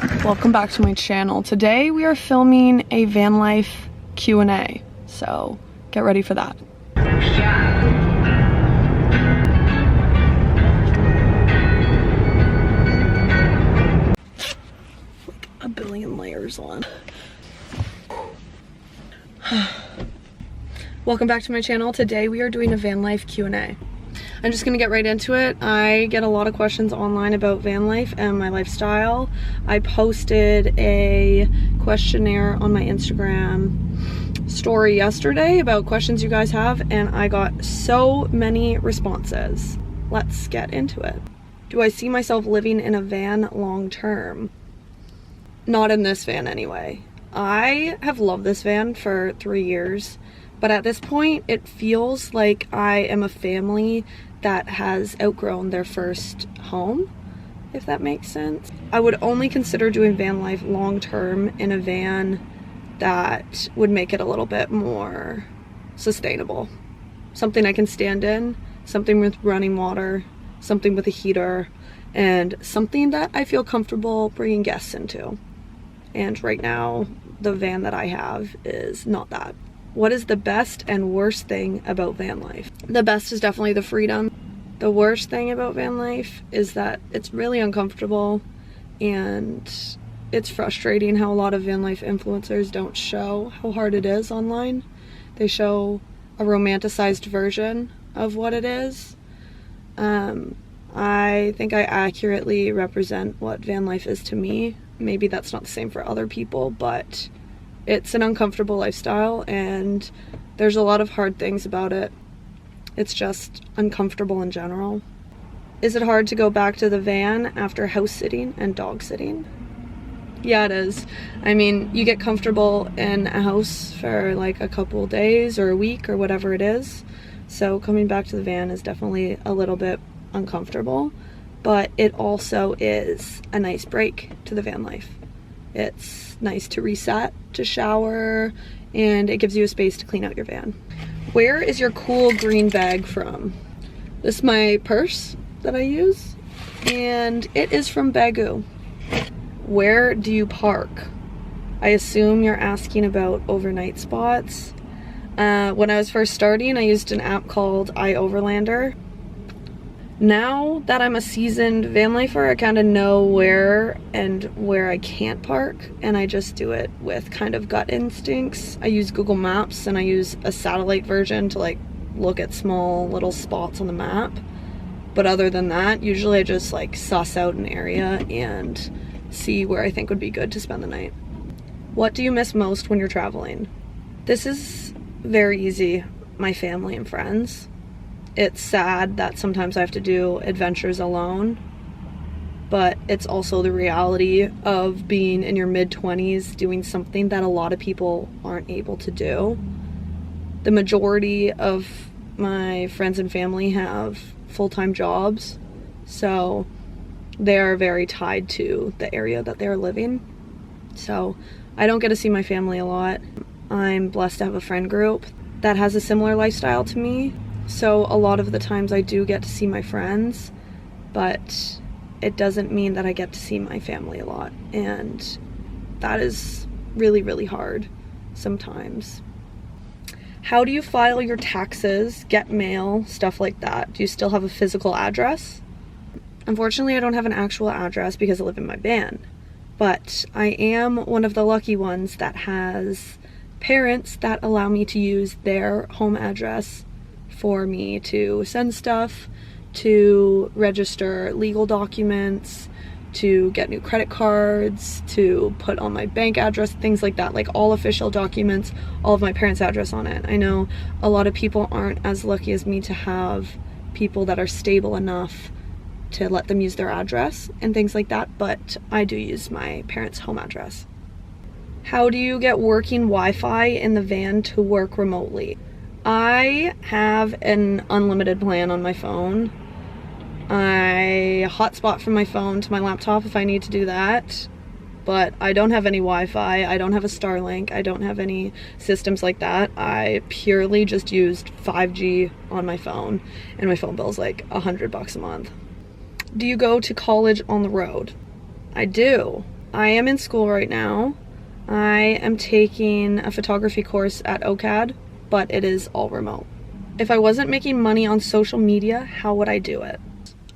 Welcome back to my channel. Today we are filming a van life Q&A, so get ready for that. Like a billion layers on. Welcome back to my channel. Today we are doing a van life Q&A. I'm just gonna get right into it. I get a lot of questions online about van life and my lifestyle. I posted a questionnaire on my Instagram story yesterday about questions you guys have, and I got so many responses. Let's get into it. Do I see myself living in a van long term? Not in this van anyway. I have loved this van for 3 years, but at this point it feels like I am a family that has outgrown their first home, if that makes sense. I would only consider doing van life long term in a van that would make it a little bit more sustainable. Something I can stand in, something with running water, something with a heater, and something that I feel comfortable bringing guests into. And right now, the van that I have is not that. What is the best and worst thing about van life? The best is definitely the freedom. The worst thing about van life is that it's really uncomfortable, and it's frustrating how a lot of van life influencers don't show how hard it is online. They show a romanticized version of what it is. I think I accurately represent what van life is to me. Maybe that's not the same for other people, but it's an uncomfortable lifestyle and there's a lot of hard things about it. It's just uncomfortable in general. Is it hard to go back to the van after house sitting and dog sitting? Yeah, it is. I mean, you get comfortable in a house for like a couple days or a week or whatever it is. So coming back to the van is definitely a little bit uncomfortable, but it also is a nice break to the van life. It's nice to reset, to shower, and it gives you a space to clean out your van. Where is your cool green bag from? This is my purse that I use, and it is from Bagoo. Where do you park? I assume you're asking about overnight spots. When I was first starting, I used an app called iOverlander. Now that I'm a seasoned van lifer, I kind of know where I can't park, and I just do it with kind of gut instincts. I use Google Maps, and I use a satellite version to like look at small little spots on the map. But other than that, usually I just like suss out an area and see where I think would be good to spend the night. What do you miss most when you're traveling? This is very easy. My family and friends. It's sad that sometimes I have to do adventures alone, but it's also the reality of being in your mid-20s doing something that a lot of people aren't able to do. The majority of my friends and family have full-time jobs, so they are very tied to the area that they're living. So I don't get to see my family a lot. I'm blessed to have a friend group that has a similar lifestyle to me. So a lot of the times I do get to see my friends, but it doesn't mean that I get to see my family a lot. And that is really, really hard sometimes. How do you file your taxes, get mail, stuff like that? Do you still have a physical address? Unfortunately, I don't have an actual address because I live in my van, but I am one of the lucky ones that has parents that allow me to use their home address for me to send stuff, to register legal documents, to get new credit cards, to put on my bank address, things like that, like all official documents, all of my parents' address on it. I know a lot of people aren't as lucky as me to have people that are stable enough to let them use their address and things like that, but I do use my parents' home address. How do you get working Wi-Fi in the van to work remotely? I have an unlimited plan on my phone. I hotspot from my phone to my laptop if I need to do that, but I don't have any Wi-Fi. I don't have a Starlink. I don't have any systems like that. I purely just used 5G on my phone, and my phone bill's like $100 a month. Do you go to college on the road? I do. I am in school right now. I am taking a photography course at OCAD, but it is all remote. If I wasn't making money on social media, how would I do it?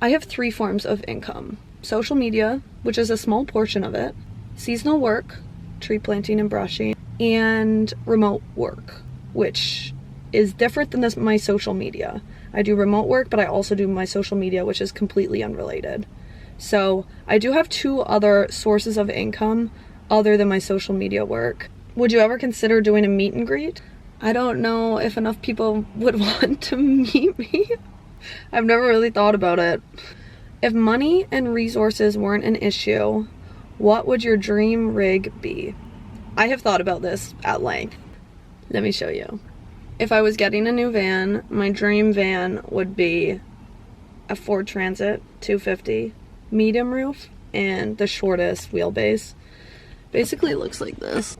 I have 3 forms of income. Social media, which is a small portion of it, seasonal work, tree planting and brushing, and remote work, which is different than my social media. I do remote work, but I also do my social media, which is completely unrelated. So I do have 2 other sources of income other than my social media work. Would you ever consider doing a meet and greet? I don't know if enough people would want to meet me. I've never really thought about it. If money and resources weren't an issue, what would your dream rig be? I have thought about this at length. Let me show you. If I was getting a new van, my dream van would be a Ford Transit 250, medium roof, and the shortest wheelbase. Basically, it looks like this.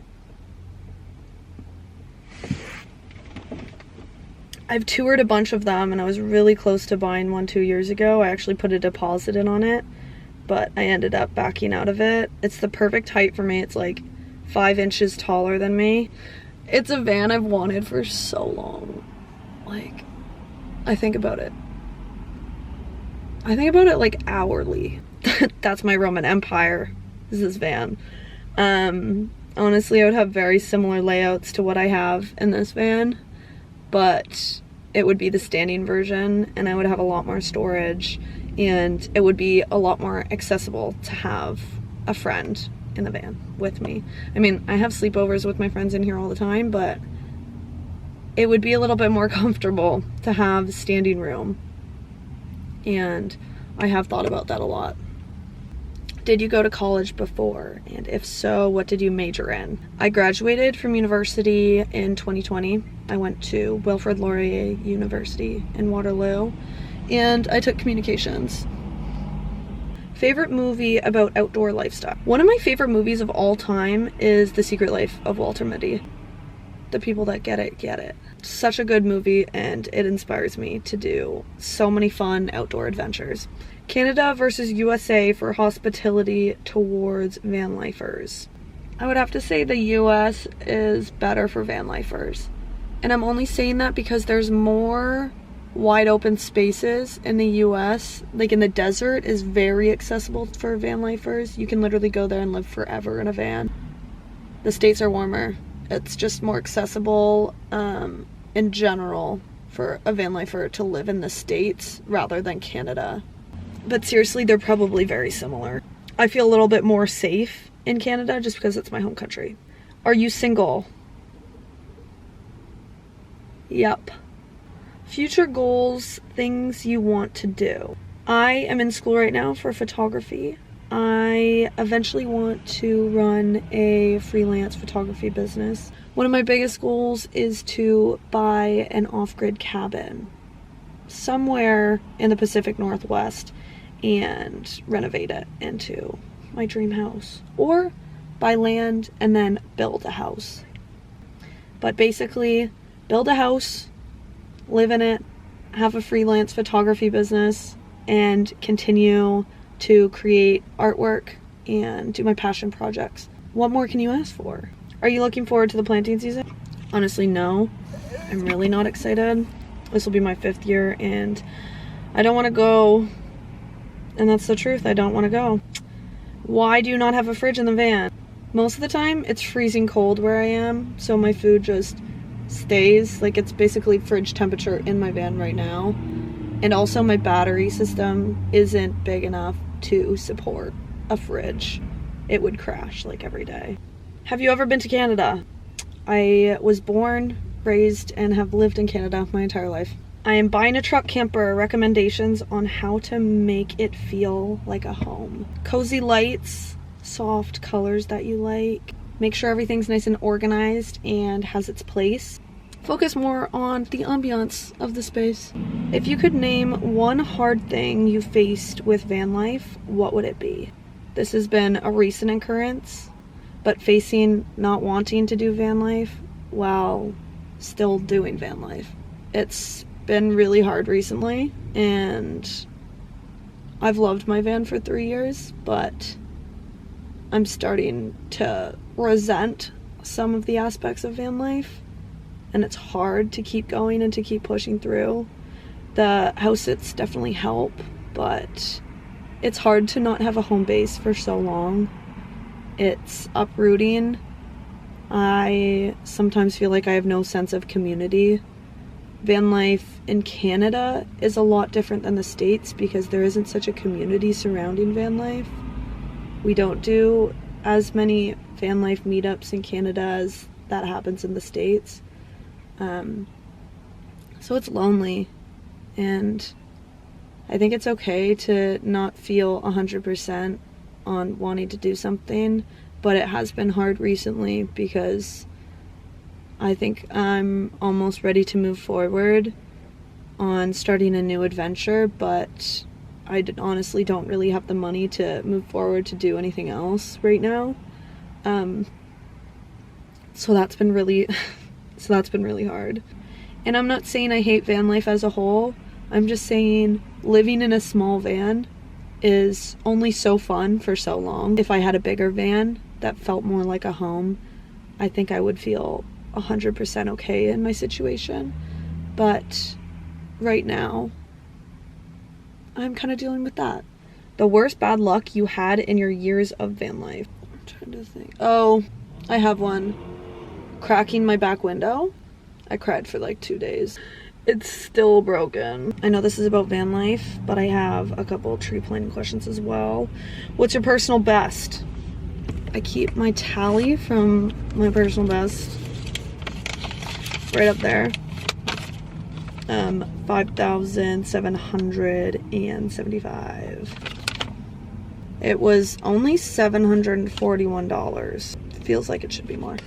I've toured a bunch of them and I was really close to buying one 2 years ago. I actually put a deposit in on it, but I ended up backing out of it. It's the perfect height for me. It's like 5 inches taller than me. It's a van I've wanted for so long. Like, I think about it like hourly. That's my Roman Empire, is this van. Honestly, I would have very similar layouts to what I have in this van, but it would be the standing version and I would have a lot more storage and it would be a lot more accessible to have a friend in the van with me. I mean, I have sleepovers with my friends in here all the time, but it would be a little bit more comfortable to have standing room. And I have thought about that a lot. Did you go to college before? And if so, what did you major in? I graduated from university in 2020. I went to Wilfrid Laurier University in Waterloo, and I took communications. Favorite movie about outdoor lifestyle? One of my favorite movies of all time is The Secret Life of Walter Mitty. The people that get it, get it. Such a good movie, and it inspires me to do so many fun outdoor adventures. Canada versus USA for hospitality towards van lifers. I would have to say the US is better for van lifers. And I'm only saying that because there's more wide open spaces in the US. Like in the desert is very accessible for van lifers. You can literally go there and live forever in a van. The States are warmer. It's just more accessible in general for a van lifer to live in the States rather than Canada. But seriously, they're probably very similar. I feel a little bit more safe in Canada just because it's my home country. Are you single? Yep. Future goals, things you want to do. I am in school right now for photography. I eventually want to run a freelance photography business. One of my biggest goals is to buy an off-grid cabin somewhere in the Pacific Northwest and renovate it into my dream house, or buy land and then build a house. But basically, build a house, live in it, have a freelance photography business, and continue to create artwork and do my passion projects. What more can you ask for? Are you looking forward to the planting season? Honestly, no. I'm really not excited. This will be my 5th year and I don't want to go. And that's the truth, I don't want to go. Why do you not have a fridge in the van? Most of the time, it's freezing cold where I am, so my food just stays. Like, it's basically fridge temperature in my van right now. And also, my battery system isn't big enough to support a fridge. It would crash, like, every day. Have you ever been to Canada? I was born, raised, and have lived in Canada my entire life. I am buying a truck camper. Recommendations on how to make it feel like a home. Cozy lights, soft colors that you like. Make sure everything's nice and organized and has its place. Focus more on the ambiance of the space. If you could name one hard thing you faced with van life, what would it be? This has been a recent occurrence, but facing not wanting to do van life while still doing van life. It's been really hard recently, and I've loved my van for 3 years, but I'm starting to resent some of the aspects of van life, and it's hard to keep going and to keep pushing through. The house sits definitely help, but it's hard to not have a home base for so long. It's uprooting. I sometimes feel like I have no sense of community. Van life in Canada is a lot different than the States because there isn't such a community surrounding van life. We don't do as many van life meetups in Canada as that happens in the States. So it's lonely, and I think it's okay to not feel 100% on wanting to do something, but it has been hard recently because I think I'm almost ready to move forward on starting a new adventure, but I honestly don't really have the money to move forward to do anything else right now. So that's been really hard. And I'm not saying I hate van life as a whole. I'm just saying living in a small van is only so fun for so long. If I had a bigger van that felt more like a home, I think I would feel 100% okay in my situation. But right now, I'm kind of dealing with that. The worst bad luck you had in your years of van life. I'm trying to think. Oh, I have one. Cracking my back window. I cried for like 2 days. It's still broken. I know this is about van life, but I have a couple tree planting questions as well. What's your personal best? I keep my tally from my personal best right up there. 5,775. It was only $741. Feels like it should be more.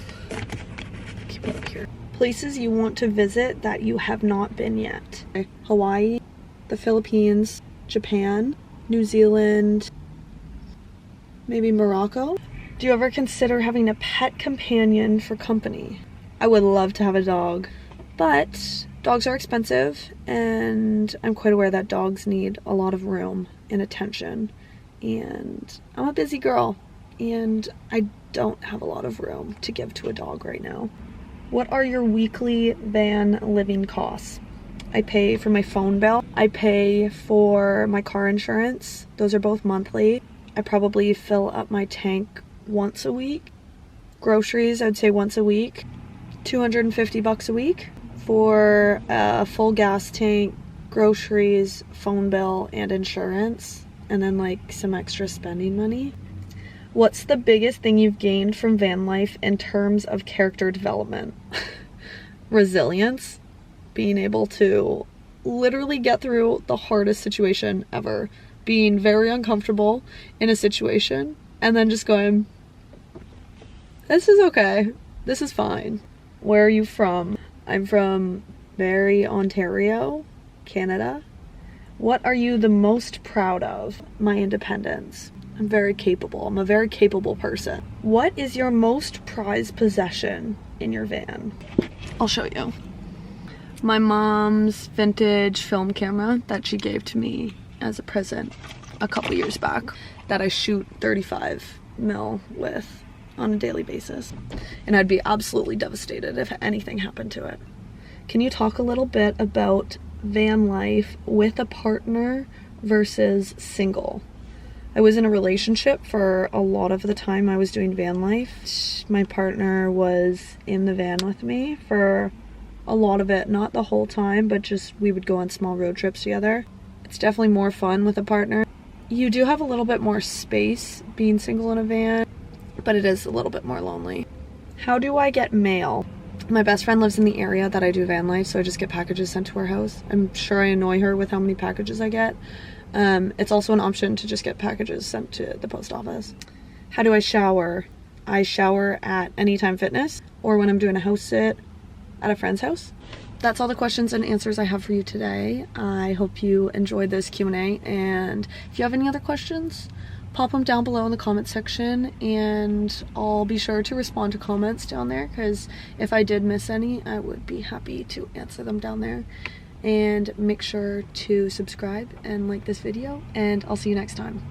Keep it up here. Places you want to visit that you have not been yet. Hawaii, the Philippines, Japan, New Zealand, maybe Morocco. Do you ever consider having a pet companion for company? I would love to have a dog, but dogs are expensive, and I'm quite aware that dogs need a lot of room and attention, and I'm a busy girl, and I don't have a lot of room to give to a dog right now. What are your weekly van living costs? I pay for my phone bill. I pay for my car insurance. Those are both monthly. I probably fill up my tank once a week. Groceries, I'd say once a week. $250 a week for a full gas tank, groceries, phone bill, and insurance. And then like some extra spending money. What's the biggest thing you've gained from van life in terms of character development? Resilience. Being able to literally get through the hardest situation ever. Being very uncomfortable in a situation and then just going, this is okay. This is fine. Where are you from? I'm from Barrie, Ontario, Canada. What are you the most proud of? My independence. I'm very capable. I'm a very capable person. What is your most prized possession in your van? I'll show you. My mom's vintage film camera that she gave to me as a present a couple years back that I shoot 35 mil with on a daily basis. And I'd be absolutely devastated if anything happened to it. Can you talk a little bit about van life with a partner versus single? I was in a relationship for a lot of the time I was doing van life. My partner was in the van with me for a lot of it, not the whole time, but just we would go on small road trips together. It's definitely more fun with a partner. You do have a little bit more space being single in a van, but it is a little bit more lonely. How do I get mail? My best friend lives in the area that I do van life, so I just get packages sent to her house. I'm sure I annoy her with how many packages I get. It's also an option to just get packages sent to the post office. How do I shower? I shower at Anytime Fitness or when I'm doing a house sit at a friend's house. That's all the questions and answers I have for you today. I hope you enjoyed this Q&A, and if you have any other questions, pop them down below in the comment section, and I'll be sure to respond to comments down there, because if I did miss any, I would be happy to answer them down there. And make sure to subscribe and like this video, and I'll see you next time.